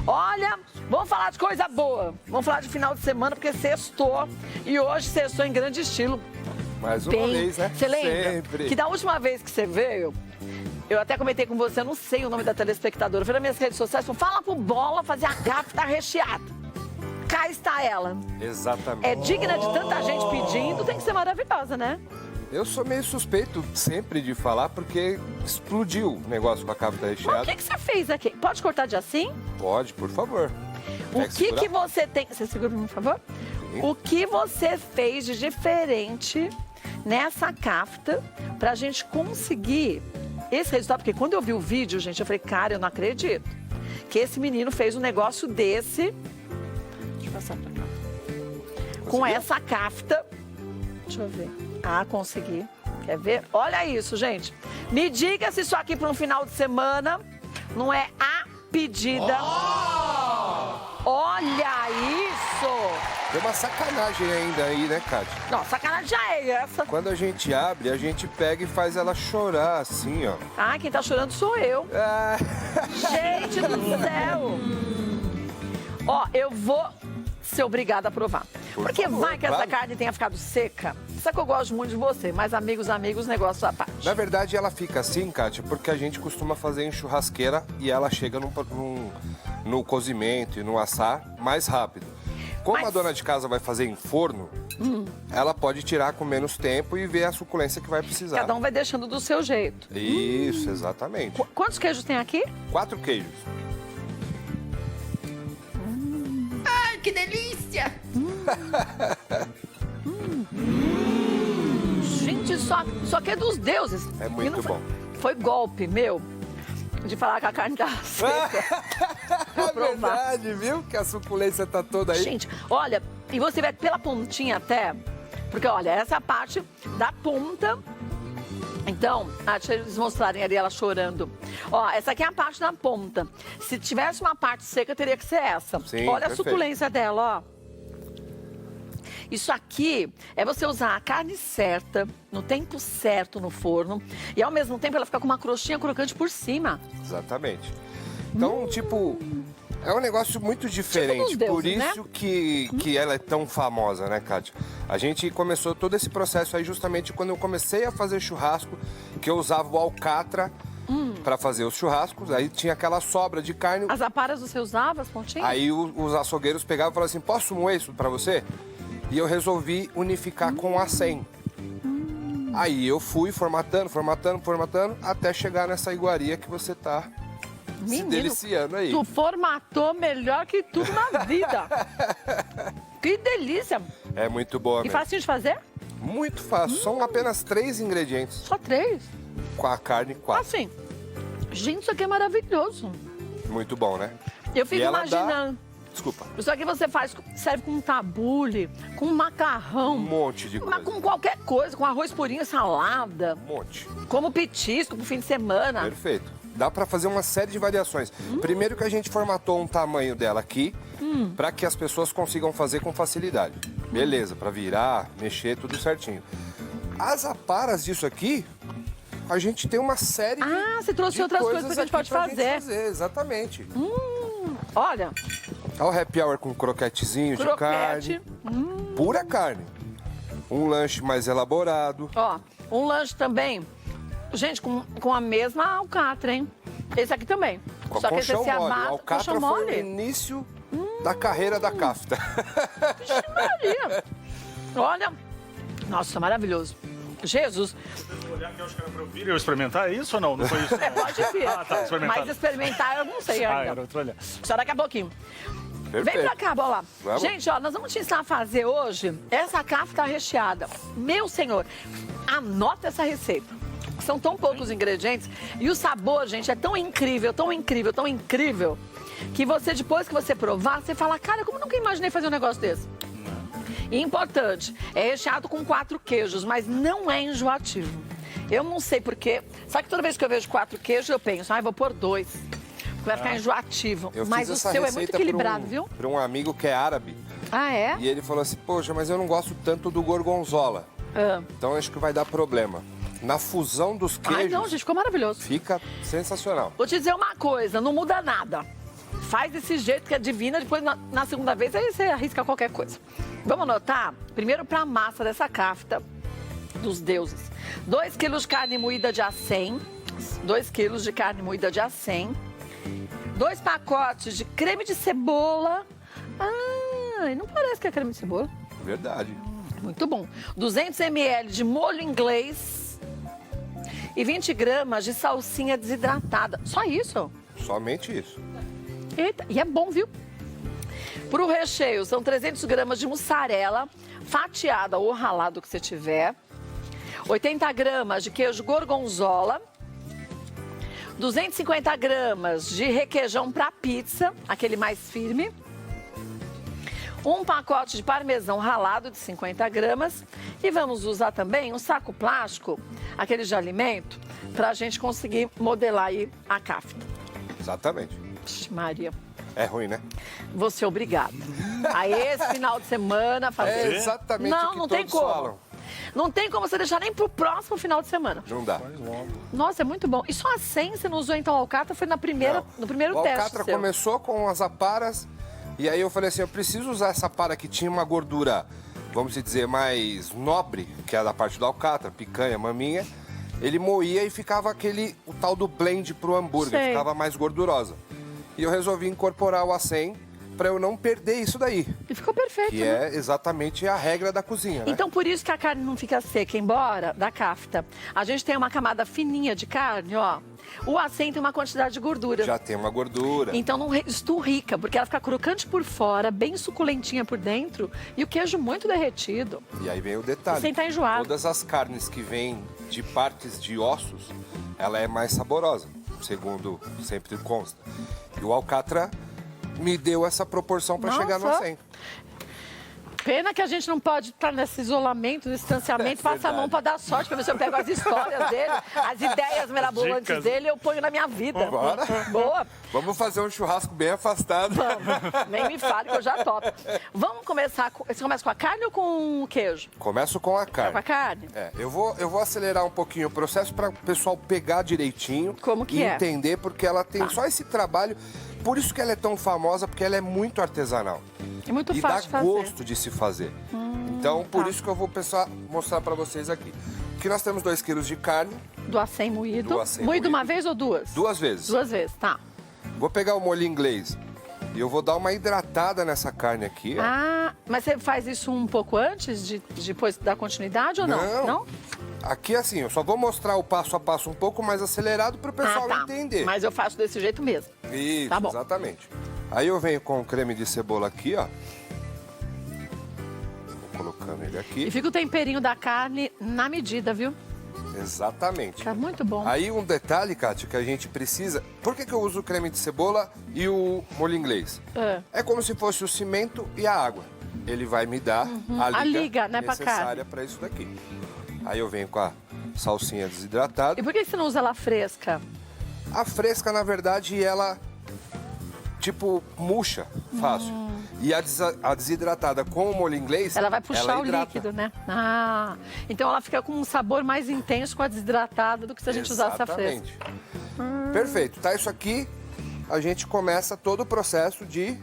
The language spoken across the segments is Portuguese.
Olha, vamos falar de coisa boa. Vamos falar de final de semana, porque sextou. E hoje sextou em grande estilo. Mais uma vez, né? Você lembra? Sempre. Que da última vez que você veio, eu até comentei com você, eu não sei o nome da telespectadora. Eu fui nas minhas redes sociais, falei, fala pro Bola fazer a cafta recheada. Cá está ela. Exatamente. É digna de tanta gente pedindo, tem que ser maravilhosa, né? Eu sou meio suspeito sempre de falar, porque explodiu o negócio com a cafta Mas recheada. o que você fez aqui? Pode cortar de assim? Pode, por favor. O Quer que segurar? você tem... Você segura, por favor? Sim. O que você fez de diferente nessa cafta pra gente conseguir esse resultado? Porque quando eu vi o vídeo, gente, eu falei, cara, eu não acredito que esse menino fez um negócio desse. Deixa eu passar pra cá. Com essa cafta. Deixa eu ver. Ah, consegui. Quer ver? Olha isso, gente. Me diga se isso aqui para um final de semana não é a pedida. Olha isso! Tem uma sacanagem ainda aí, né, Kátia? Não, sacanagem já é essa. Quando a gente abre, a gente pega e faz ela chorar, assim, ó. Ah, quem tá chorando sou eu. Ah, Gente do céu! Ó, eu vou ser obrigada a provar. Porque favor, vai que essa claro. carne tenha ficado seca. Sabe que eu gosto muito de você, mas amigos, negócio à parte. na verdade, ela fica assim, Kátia, porque a gente costuma fazer em churrasqueira e ela chega no cozimento e no assar mais rápido. Como Mas- a dona de casa vai fazer em forno, ela pode tirar com menos tempo e ver a suculência que vai precisar. Cada um vai deixando do seu jeito. Isso, exatamente. Quantos queijos tem aqui? 4 queijos. Ai, que delícia! Gente, isso aqui é dos deuses. É E muito não foi- bom. Foi golpe meu de falar que a carne tá seca. É provar. verdade, viu? Que a suculência tá toda aí. Gente, olha, e você vai pela pontinha até, porque olha, essa é a parte da ponta. Então, deixa eles mostrarem ali ela chorando. Ó, essa aqui é a parte da ponta. Se tivesse uma parte seca, teria que ser essa. Sim, olha a perfeito. suculência dela, ó. Isso aqui é você usar a carne certa, no tempo certo no forno, e ao mesmo tempo ela fica com uma crostinha crocante por cima. Exatamente. Então, tipo, é um negócio muito diferente. dos deuses, por isso né? que ela é tão famosa, né, Kátia? A gente começou todo esse processo aí justamente quando eu comecei a fazer churrasco, que eu usava o alcatra para fazer os churrascos. Aí tinha aquela sobra de carne. As aparas você usava, as pontinhas? Aí os açougueiros pegavam e falavam assim, posso moer isso para você? E eu resolvi unificar com a 100. Aí eu fui formatando, até chegar nessa iguaria que você tá se Menino, deliciando aí. Tu formatou melhor que tudo na vida. Que delícia. É muito boa E mesmo. facinho de fazer? Muito fácil. São apenas 3 ingredientes. Só 3. Com a carne 4. Assim, gente, isso aqui é maravilhoso. Muito bom, né? Eu fico E ela dá- imaginando. Desculpa. Isso aqui você faz, serve com tabule, com macarrão. Um monte de Mas coisa. com qualquer coisa, com arroz purinho, salada, Um monte. como petisco pro fim de semana. Perfeito. Dá pra fazer uma série de variações. Primeiro que a gente formatou um tamanho dela aqui, pra que as pessoas consigam fazer com facilidade. Beleza, pra virar, mexer, tudo certinho. As aparas disso aqui, a gente tem uma série de Ah, você trouxe de outras coisas que a gente aqui pode pra fazer. Exatamente. Olha, Olha o happy hour com croquetezinho de croquete. carne. Pura carne. Um lanche mais elaborado. Ó, um lanche também. Gente, com a mesma alcatra, hein? Esse aqui também. Com Só que esse colchão se mole. amassa, O alcatra colchão foi o mole. início da carreira da cafta. Vixe Maria. Olha, nossa, maravilhoso. Jesus, Olhar que eu acho que era pra eu vir e eu experimentar, é isso ou não? Não foi isso? pode vir. Ah, tá, experimentar. Mas experimentar eu não sei Ah, ainda. era outro olhar. Só daqui a pouquinho. Vem Perfeito. pra cá, Bola. Vamos. Gente, ó, nós vamos te ensinar a fazer hoje essa cafta recheada. Meu senhor, anota essa receita. São tão poucos ingredientes e o sabor, gente, é tão incrível, tão incrível, tão incrível, que você, depois que você provar, você fala, cara, como eu nunca imaginei fazer um negócio desse? E importante, é recheado com 4 queijos, mas não é enjoativo. Eu não sei porquê. Sabe que toda vez que eu vejo 4 queijos, eu penso, vou pôr 2. Porque vai ficar enjoativo. Eu Mas fiz o essa seu é receita muito equilibrado, pra viu? Para um amigo que é árabe. Ah, é? E ele falou assim, poxa, mas eu não gosto tanto do gorgonzola. Ah. Então acho que vai dar problema. Na fusão dos queijos, Ai, não, gente, ficou maravilhoso. fica sensacional. Vou te dizer uma coisa, não muda nada. Faz desse jeito que é divina, depois na segunda vez aí você arrisca qualquer coisa. Vamos anotar? Primeiro para a massa dessa kafta dos deuses. 2 quilos de carne moída de acém. 2 quilos de carne moída de acém. 2 pacotes de creme de cebola. Ah, não parece que é creme de cebola. Verdade. Muito bom. 200 ml de molho inglês. E 20 gramas de salsinha desidratada. Só isso? Somente isso. Eita, e é bom, viu? Para o recheio, são 300 gramas de mussarela, fatiada ou ralado que você tiver. 80 gramas de queijo gorgonzola. 250 gramas de requeijão para pizza, aquele mais firme. 1 pacote de parmesão ralado de 50 gramas. E vamos usar também um saco plástico, aquele de alimento, para a gente conseguir modelar aí a kafta. Exatamente. Ixi, Maria, É ruim, né? vou ser obrigada a esse final de semana fazer. É exatamente o que Não tem todos como. falam. Não tem como você deixar nem pro próximo final de semana. Não dá. Nossa, é muito bom. E só a 100 você não usou então o alcatra? Foi no primeiro O teste alcatra seu. começou com as aparas e aí eu falei assim, eu preciso usar essa para que tinha uma gordura, vamos dizer, mais nobre, que é da parte do alcatra, picanha, maminha. Ele moía e ficava o tal do blend pro hambúrguer, Sei. ficava mais gordurosa. E eu resolvi incorporar o A100 para eu não perder isso daí, E ficou perfeito, que né? é exatamente a regra da cozinha, né? Então, por isso que a carne não fica seca, embora da kafta. A gente tem uma camada fininha de carne, ó. O acém tem uma quantidade de gordura. Já tem uma gordura. Então não esturrica, porque ela fica crocante por fora, bem suculentinha por dentro e o queijo muito derretido. E aí vem o detalhe. Sem tá enjoado. Todas as carnes que vêm de partes de ossos, ela é mais saborosa, segundo sempre consta. E o alcatra me deu essa proporção para chegar no Nossa. 100. Pena que a gente não pode estar nesse isolamento, nesse distanciamento, passa a mão para dar sorte, para ver se eu pego as histórias dele, as ideias mirabolantes Dicas. dele, eu ponho na minha vida. Bora. Boa. Vamos fazer um churrasco bem afastado. Vamos. Nem me fale que eu já topo. Vamos começar com... Você começa com a carne ou com o queijo? Começo com a carne. Com a carne? É, eu vou acelerar um pouquinho o processo para o pessoal pegar direitinho Como que e é? entender, porque ela tem só esse trabalho. Por isso que ela é tão famosa, porque ela é muito artesanal. É muito E fácil dá de fazer. gosto de se fazer. Então, por tá. isso que eu vou mostrar para vocês aqui. Aqui nós temos 2 quilos de carne, Do acém moído. Do acém Moído uma moído. vez ou duas? 2 vezes. 2 vezes, tá. Vou pegar o molho inglês e eu vou dar uma hidratada nessa carne aqui. Ó. Ah, mas você faz isso um pouco antes, depois da continuidade ou não? Não. Aqui, assim, eu só vou mostrar o passo a passo um pouco mais acelerado para o pessoal tá. entender. Mas eu faço desse jeito mesmo. Isso, Tá bom. exatamente. Aí eu venho com o creme de cebola aqui, ó. Vou colocando ele E aqui. fica o temperinho da carne na medida, viu? Exatamente. Fica muito bom. Aí um detalhe, Kátia, que a gente precisa... Por que eu uso o creme de cebola e o molho inglês? É como se fosse o cimento e a água. Ele vai me dar A liga, né, pra necessária para isso daqui. Aí eu venho com a salsinha desidratada. E por que você não usa ela fresca? A fresca, na verdade, ela, tipo, murcha fácil. E a desidratada com o molho inglês, Ela vai puxar o hidrata. líquido, né? Ah, então ela fica com um sabor mais intenso com a desidratada do que se a gente usasse a fresca. Exatamente. Perfeito. Tá isso aqui, a gente começa todo o processo de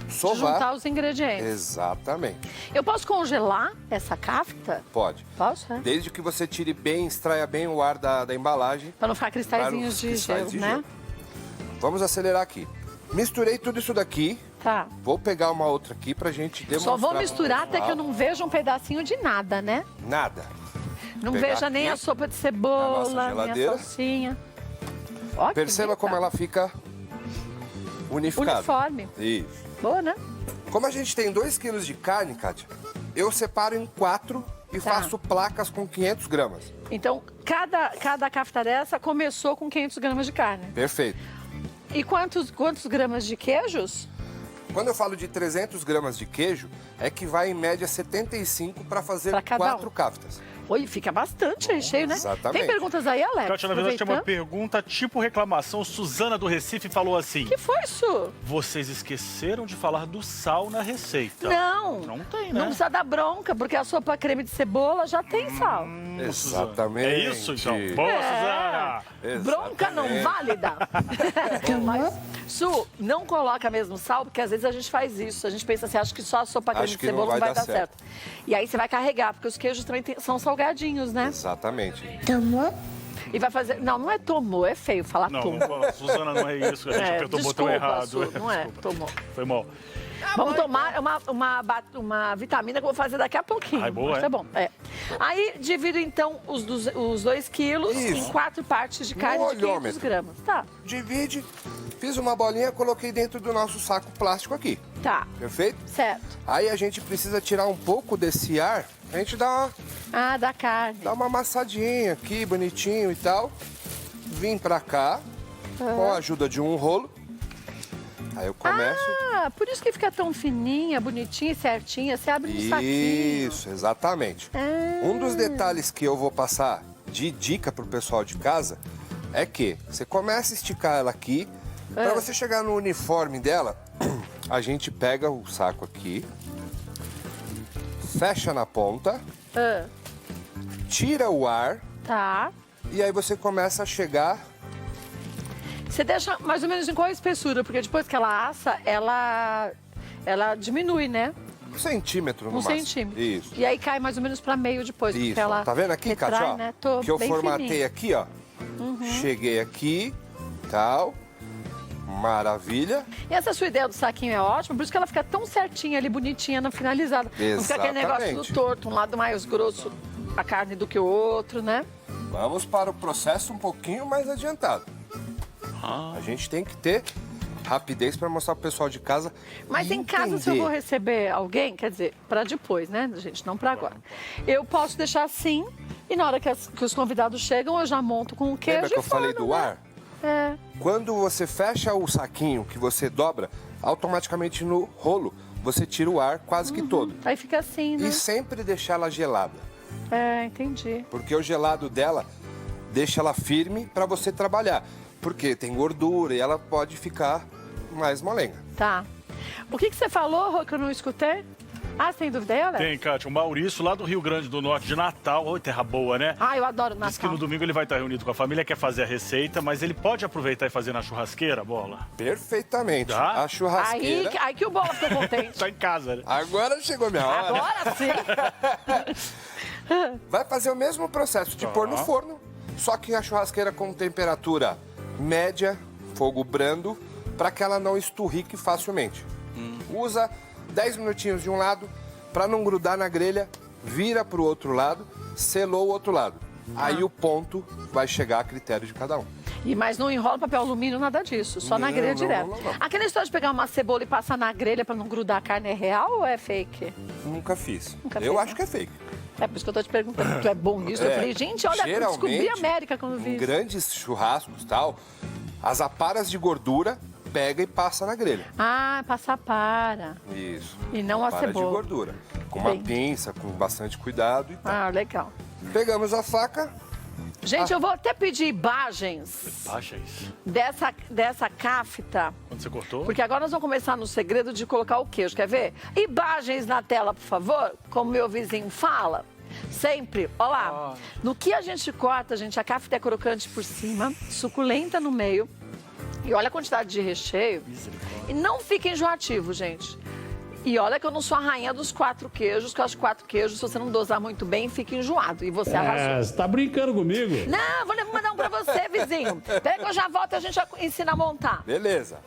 De sovar. juntar os ingredientes. Exatamente. Eu posso congelar essa kafta? Pode. Posso, é? Desde que você tire bem, extraia bem o ar da embalagem. Para não ficar cristalzinhos de cristais gelo, né? Vamos acelerar aqui. Misturei tudo isso daqui. Tá. Vou pegar uma outra aqui pra gente demonstrar. Só vou misturar pro até que eu pessoal. não veja um pedacinho de nada, né? Nada. Não Pegar veja nem aqui a sopa de a cebola, nossa nem a geladeira. salsinha. Ó, que Perceba bonita. como ela fica unificada. Uniforme. Isso. Boa, né? Como a gente tem 2 quilos de carne, Kátia, eu separo em 4 e Tá. faço placas com 500 gramas. Então, cada kafta dessa começou com 500 gramas de carne. Perfeito. E quantos gramas de queijos? Quando eu falo de 300 gramas de queijo, é que vai em média 75 para fazer Pra cada 4 um. kaftas. Oi, fica bastante recheio, né? exatamente. Tem perguntas aí, Alex? Kátia, na verdade, tem uma Aproveitando. pergunta tipo reclamação. Suzana do Recife falou assim: Que foi isso? vocês esqueceram de falar do sal na receita. Não. Não tem, Não né? precisa dar bronca, porque a sopa creme de cebola já tem sal. Suzana. Exatamente. É isso, então. Boa, Suzana! Ah, Bronca não válida. Mas, Su, não coloca mesmo sal, porque às vezes a gente faz isso. A gente pensa assim, acho que só a sopa grande Acho de que não cebola não vai vai dar dar certo. E aí você vai carregar, porque os queijos também são salgadinhos, né? Exatamente. Tomou? E vai fazer... Não é tomou, é feio falar não, tomou. Suzana, não é isso. A gente apertou o botão errado. Su, não é, Desculpa. tomou. Foi mal. Vamos tomar uma vitamina que eu vou fazer daqui a pouquinho. Ai, boa, Mas é? tá bom. É. Aí divido então os 2 quilos Isso. em 4 partes de carne de 500 olhômetro. gramas. Tá, Divide, fiz uma bolinha, coloquei dentro do nosso saco plástico aqui. tá, Perfeito? certo. Aí a gente precisa tirar um pouco desse ar. A gente dá Da carne. uma amassadinha aqui, bonitinho e tal. Vim pra cá, com a ajuda de um rolo. Aí eu começo... Por isso que fica tão fininha, bonitinha e certinha. Você abre no saquinho. Isso, exatamente. Um dos detalhes que eu vou passar de dica pro pessoal de casa é que você começa a esticar ela aqui. Para você chegar no uniforme dela, a gente pega o saco aqui, fecha na ponta, tira o ar Tá. e aí você começa a chegar... Você deixa mais ou menos em qual espessura? Porque depois que ela assa, ela diminui, né? 1 centímetro no 1 máximo. centímetro. Isso. E aí cai mais ou menos pra meio depois. Isso, Porque ela tá vendo aqui, retrai, Kátia? Ó, né? Tô que eu bem formatei fininha. aqui, ó. Cheguei aqui, tal. Maravilha. E essa sua ideia do saquinho é ótima, por isso que ela fica tão certinha ali, bonitinha na finalizada. Não fica aquele negócio do Exatamente. torto, um lado mais grosso a carne do que o outro, né? Vamos para o processo um pouquinho mais adiantado. A gente tem que ter rapidez para mostrar pro pessoal de casa. Mas em casa, se eu vou receber alguém, quer dizer, para depois, né, gente? Não para agora. Eu posso deixar assim e na hora que os convidados chegam, eu já monto com o queijo. Lembra que eu e falei forno, do né? ar? É. Quando você fecha o saquinho que você dobra, automaticamente no rolo você tira o ar quase que todo. Aí fica assim, né? E sempre deixar ela gelada, É, entendi. porque o gelado dela deixa ela firme para você trabalhar, porque tem gordura e ela pode ficar mais molenga. Tá. O que você falou, Rô, que eu não escutei? Ah, você tem dúvida aí, Alex? Tem, Kátia. O Maurício, lá do Rio Grande do Norte, de Natal. Oi, terra boa, né? Ah, eu adoro Diz que Natal. no domingo ele vai estar reunido com a família, quer fazer a receita, mas ele pode aproveitar e fazer na churrasqueira, Bola? Perfeitamente. Tá? A churrasqueira. Aí que o Bola ficou contente. Tá em casa, né? Agora chegou a minha hora. Agora sim. Vai fazer o mesmo processo de pôr no forno, só que a churrasqueira com temperatura média, fogo brando, para que ela não esturrique facilmente. Usa 10 minutinhos de um lado, para não grudar na grelha, vira para o outro lado, selou o outro lado. Aí o ponto vai chegar a critério de cada um. Mas não enrola papel alumínio, nada disso. Só na Não, grelha não, direto. não. Aquela história de pegar uma cebola e passar na grelha pra não grudar a carne é real ou é fake? Nunca fiz. Nunca Eu fez, acho que é fake. É por isso que eu tô te perguntando. Tu é bom nisso? Eu falei, gente, olha, eu descobri a América quando vi em isso. grandes churrascos e tal, as aparas de gordura pega e passa na grelha. Ah, passar para. Isso. E não a Para cebola. de gordura. Com uma Entendi. pinça, com bastante cuidado e tal. Ah, legal. Pegamos a faca. Gente, eu vou até pedir imagens Baixa isso. dessa cafta, Quando você cortou? porque agora nós vamos começar no segredo de colocar o queijo. Quer ver? Imagens na tela, por favor, como meu vizinho fala. Sempre, ó lá. No que a gente corta, gente, a cafta é crocante por cima, suculenta no meio. E olha a quantidade de recheio. E não fica enjoativo, gente. E olha que eu não sou a rainha dos 4 queijos, que eu acho que 4 queijos, se você não dosar muito bem, fica enjoado. E você arrasou. Você tá brincando comigo? Não, vou mandar um pra você, vizinho. Pega que eu já volto e a gente já ensina a montar. Beleza.